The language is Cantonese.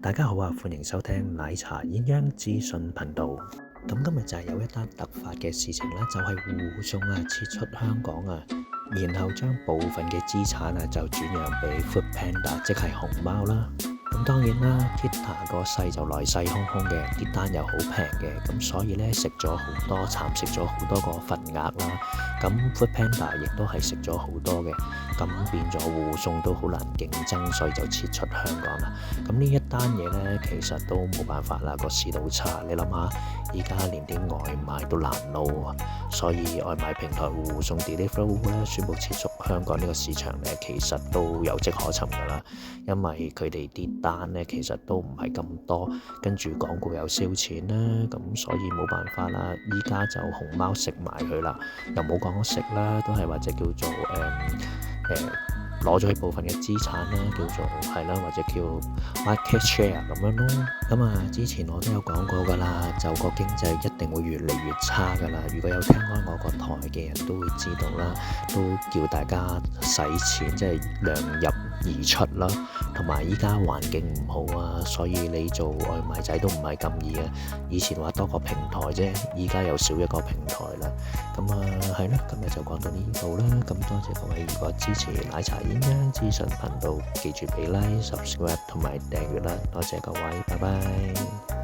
大家好啊，歡迎收聽奶茶鴛鴦資訊頻道。咁今日就係有一單突發嘅事情咧，就係互送撤出香港然後將部分嘅資產就轉讓俾 Foodpanda，即係熊貓啦。咁當然啦，Kita 個勢就來勢洶洶嘅，啲單又好平嘅，咁所以咧食咗好多，蠶食咗好多個份額啦。咁 Foodpanda 亦都係食咗好多嘅，咁變咗互送都好難競爭，所以就撤出香港啦。咁呢一單嘢呢，其實都冇辦法啦，個市道差。你諗下，而家連啲外賣都難撈啊，所以外賣平台互送 Deliveroo 咧宣布撤出香港呢個市場呢，其實都有跡可尋㗎啦。因為佢哋啲單呢，其實都唔係咁多，跟住廣告又燒錢啦，咁所以冇辦法啦。依家就熊貓食埋佢啦，又冇講食啦，都係或者叫做攞咗佢部分嘅資產啦，叫做係啦，或者叫 market share 咁樣咯。咁之前我都有講過㗎啦，就個經濟一定會越嚟越差㗎啦。如果有聽開我個台嘅人都會知道啦，都叫大家使錢，即係量入而出啦。同埋依家環境唔好啊，所以你做外賣仔都唔係咁易啊。以前話多個平台啫，依家又少一個平台啦。係啦，今日就講到呢度啦。咁多謝各位，如果支持奶茶鴛鴦資訊頻道，記住俾 like、subscribe 同埋訂閱啦。多謝各位，拜拜。